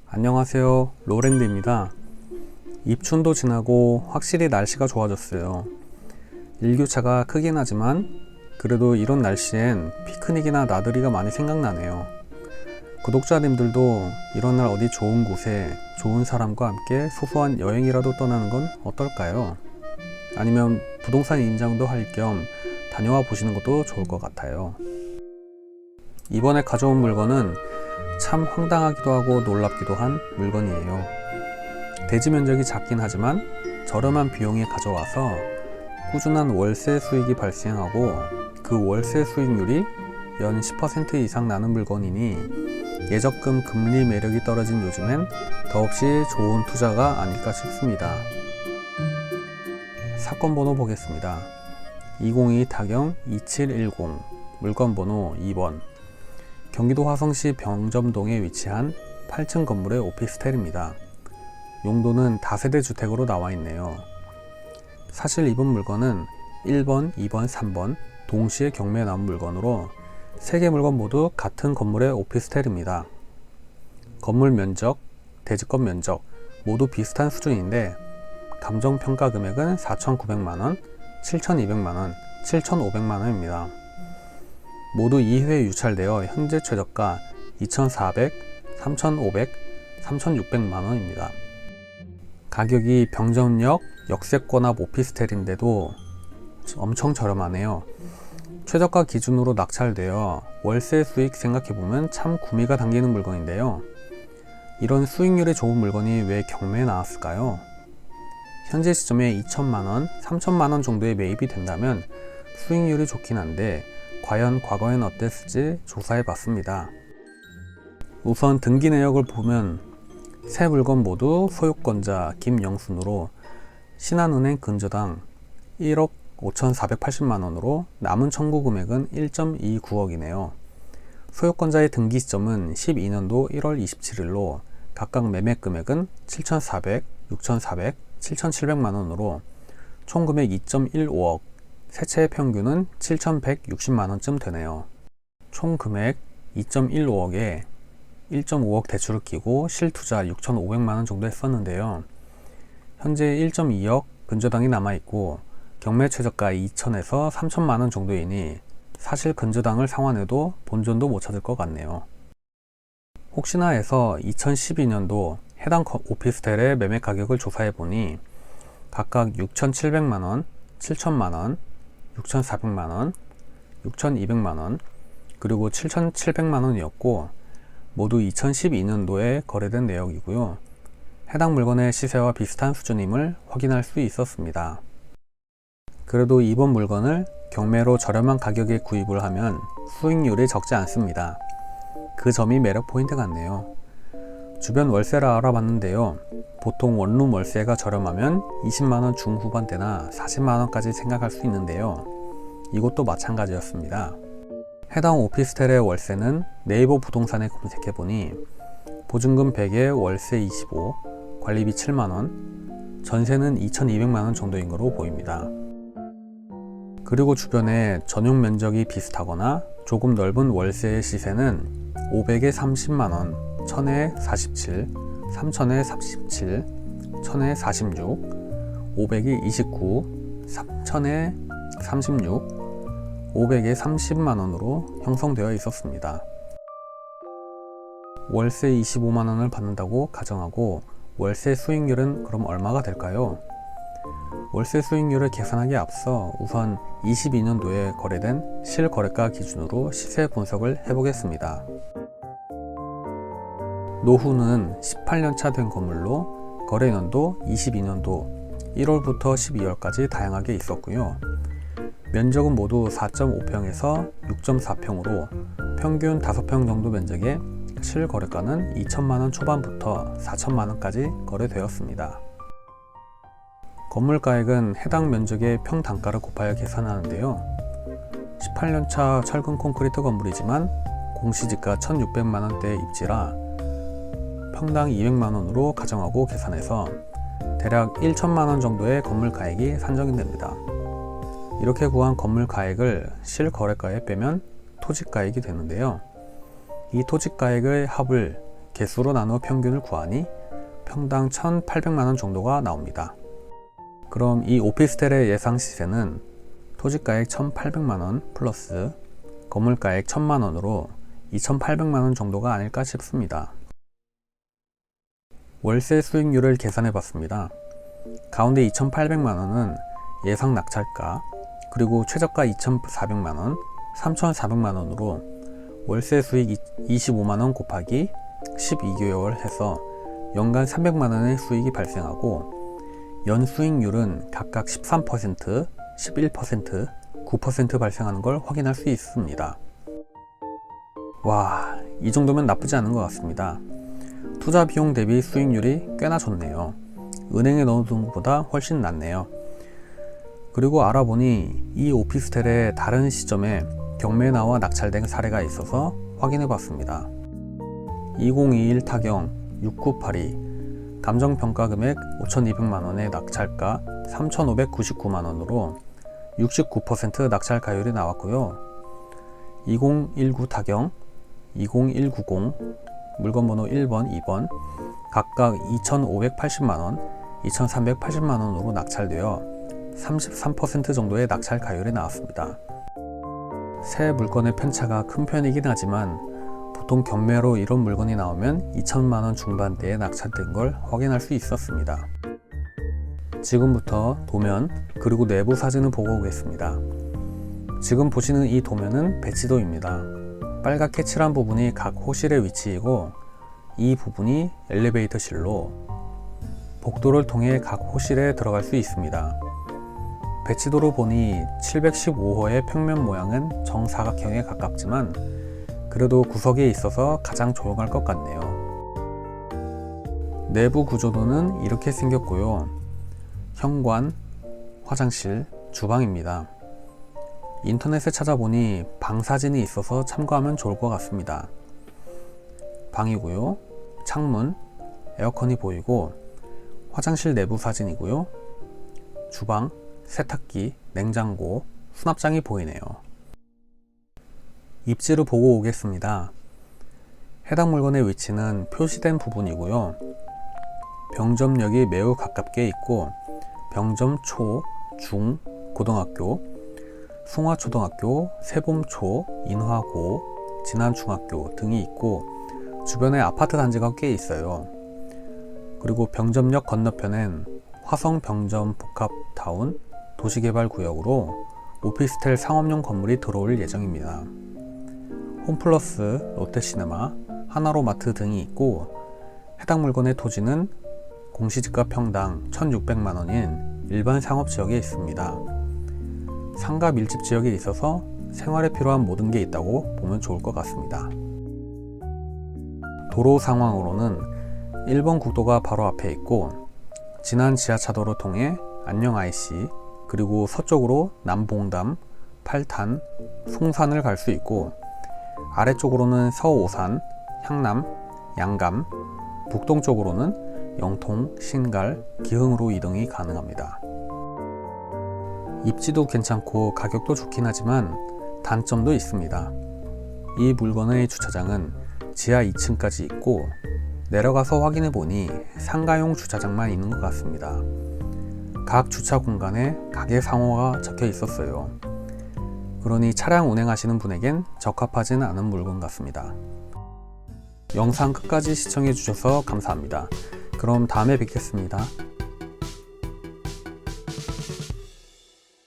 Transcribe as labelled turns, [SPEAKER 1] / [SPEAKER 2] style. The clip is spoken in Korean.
[SPEAKER 1] 안녕하세요, 로랜드입니다. 입춘도 지나고 확실히 날씨가 좋아졌어요. 일교차가 크긴 하지만 그래도 이런 날씨엔 피크닉이나 나들이가 많이 생각나네요. 구독자님들도 이런 날 어디 좋은 곳에 좋은 사람과 함께 소소한 여행이라도 떠나는 건 어떨까요? 아니면 부동산 임장도 할 겸 다녀와 보시는 것도 좋을 것 같아요. 이번에 가져온 물건은 참 황당하기도 하고 놀랍기도 한 물건이에요. 대지 면적이 작긴 하지만 저렴한 비용에 가져와서 꾸준한 월세 수익이 발생하고 그 월세 수익률이 연 10% 이상 나는 물건이니 예적금 금리 매력이 떨어진 요즘엔 더없이 좋은 투자가 아닐까 싶습니다. 사건 번호 보겠습니다. 202-2710 물건 번호 2번. 경기도 화성시 병점동에 위치한 8층 건물의 오피스텔입니다. 용도는 다세대 주택으로 나와 있네요. 사실 이번 물건은 1번, 2번, 3번 동시에 경매에 나온 물건으로 3개 물건 모두 같은 건물의 오피스텔입니다. 건물 면적, 대지권 면적 모두 비슷한 수준인데 감정평가 금액은 4,900만원, 7,200만원, 7,500만원입니다. 모두 2회 유찰되어 현재 최저가 2,400, 3,500, 3,600만원입니다. 가격이 병점역 역세권 앞 오피스텔인데도 엄청 저렴하네요. 최저가 기준으로 낙찰되어 월세 수익 생각해보면 참 구미가 당기는 물건인데요. 이런 수익률이 좋은 물건이 왜 경매에 나왔을까요? 현재 시점에 2천만원, 3천만원 정도의 매입이 된다면 수익률이 좋긴 한데 과연 과거엔 어땠을지 조사해 봤습니다. 우선 등기 내역을 보면 세 물건 모두 소유권자 김영순으로 신한은행 근저당 1억 5,480만원으로 남은 청구 금액은 1.29억이네요. 소유권자의 등기 시점은 12년도 1월 27일로 각각 매매 금액은 7,400, 6,400, 7,700만원으로 총 금액 2.15억, 세 채의 평균은 7,160만원쯤 되네요. 총 금액 2.15억에 1.5억 대출을 끼고 실투자 6,500만원 정도 했었는데요. 현재 1.2억 근저당이 남아있고 경매 최저가 2천에서 3천만원 정도이니 사실 근저당을 상환해도 본전도 못 찾을 것 같네요. 혹시나 해서 2012년도 해당 오피스텔의 매매 가격을 조사해보니 각각 6,700만원, 7천만원, 6,400만원, 6,200만원, 그리고 7,700만원이었고 모두 2012년도에 거래된 내역이고요. 해당 물건의 시세와 비슷한 수준임을 확인할 수 있었습니다. 그래도 이번 물건을 경매로 저렴한 가격에 구입을 하면 수익률이 적지 않습니다. 그 점이 매력 포인트 같네요. 주변 월세를 알아봤는데요. 보통 원룸 월세가 저렴하면 20만원 중후반대나 40만원까지 생각할 수 있는데요. 이것도 마찬가지였습니다. 해당 오피스텔의 월세는 네이버 부동산에 검색해보니 보증금 100에 월세 25, 관리비 7만원, 전세는 2,200만원 정도인 것으로 보입니다. 그리고 주변에 전용 면적이 비슷하거나 조금 넓은 월세의 시세는 500에 30만원, 1000에 47, 3000에 37, 1000에 46, 500에 29, 3000에 36, 500에 30만원으로 형성되어 있었습니다. 월세 25만원을 받는다고 가정하고 월세 수익률은 그럼 얼마가 될까요? 월세 수익률을 계산하기에 앞서 우선 22년도에 거래된 실거래가 기준으로 시세 분석을 해보겠습니다. 노후는 18년차 된 건물로 거래연도 22년도 1월부터 12월까지 다양하게 있었고요. 면적은 모두 4.5평에서 6.4평으로 평균 5평 정도 면적에 실거래가는 2천만원 초반부터 4천만원까지 거래되었습니다. 건물가액은 해당 면적의 평단가를 곱하여 계산하는데요. 18년차 철근 콘크리트 건물이지만 공시지가 1,600만원대의 입지라 평당 200만원으로 가정하고 계산해서 대략 1천만원 정도의 건물가액이 산정이 됩니다. 이렇게 구한 건물가액을 실거래가에 빼면 토지가액이 되는데요. 이 토지가액의 합을 개수로 나누어 평균을 구하니 평당 1,800만원 정도가 나옵니다. 그럼 이 오피스텔의 예상 시세는 토지가액 1,800만원 플러스 건물가액 1,000만원으로 2,800만원 정도가 아닐까 싶습니다. 월세 수익률을 계산해 봤습니다. 가운데 2,800만원은 예상 낙찰가, 그리고 최저가 2,400만원, 3,400만원으로 월세 수익 25만원 곱하기 12개월 해서 연간 300만원의 수익이 발생하고 연 수익률은 각각 13%, 11%, 9% 발생하는 걸 확인할 수 있습니다. 와, 이 정도면 나쁘지 않은 것 같습니다. 투자 비용 대비 수익률이 꽤나 좋네요. 은행에 넣어둔 것보다 훨씬 낫네요. 그리고 알아보니 이 오피스텔의 다른 시점에 경매에 나와 낙찰된 사례가 있어서 확인해 봤습니다. 2021 타경 6982 감정평가 금액 5,200만원의 낙찰가 3,599만원으로 69% 낙찰가율이 나왔고요. 2019 타경 20190 물건번호 1번, 2번 각각 2,580만원, 2,380만원으로 낙찰되어 33% 정도의 낙찰가율이 나왔습니다. 새 물건의 편차가 큰 편이긴 하지만 보통 경매로 이런 물건이 나오면 2천만원 중반대에 낙찰된 걸 확인할 수 있었습니다. 지금부터 도면 그리고 내부 사진을 보고 오겠습니다. 지금 보시는 이 도면은 배치도입니다. 빨갛게 칠한 부분이 각 호실의 위치이고 이 부분이 엘리베이터실로 복도를 통해 각 호실에 들어갈 수 있습니다. 배치도로 보니 715호의 평면 모양은 정사각형에 가깝지만 그래도 구석에 있어서 가장 조용할 것 같네요. 내부 구조도는 이렇게 생겼고요. 현관, 화장실, 주방입니다. 인터넷에 찾아보니 방 사진이 있어서 참고하면 좋을 것 같습니다. 방이고요. 창문, 에어컨이 보이고 화장실 내부 사진이고요. 주방, 세탁기, 냉장고, 수납장이 보이네요. 입지를 보고 오겠습니다. 해당 물건의 위치는 표시된 부분이고요. 병점역이 매우 가깝게 있고 병점 초, 중, 고등학교, 숭화초등학교, 세봄초, 인화고, 진안중학교 등이 있고 주변에 아파트 단지가 꽤 있어요. 그리고 병점역 건너편엔 화성 병점 복합타운 도시개발구역으로 오피스텔 상업용 건물이 들어올 예정입니다. 홈플러스, 롯데시네마, 하나로마트 등이 있고 해당 물건의 토지는 공시지가 평당 1,600만원인 일반 상업지역에 있습니다. 상가 밀집 지역에 있어서 생활에 필요한 모든 게 있다고 보면 좋을 것 같습니다. 도로 상황으로는 1번 국도가 바로 앞에 있고 진안 지하차도로 통해 안녕 IC 그리고 서쪽으로 남봉담, 팔탄, 송산을 갈 수 있고 아래쪽으로는 서오산, 향남, 양감, 북동쪽으로는 영통, 신갈, 기흥으로 이동이 가능합니다. 입지도 괜찮고 가격도 좋긴 하지만 단점도 있습니다. 이 물건의 주차장은 지하 2층까지 있고 내려가서 확인해 보니 상가용 주차장만 있는 것 같습니다. 각 주차 공간에 가게 상호가 적혀 있었어요. 그러니 차량 운행하시는 분에겐 적합하지는 않은 물건 같습니다. 영상 끝까지 시청해 주셔서 감사합니다. 그럼 다음에 뵙겠습니다.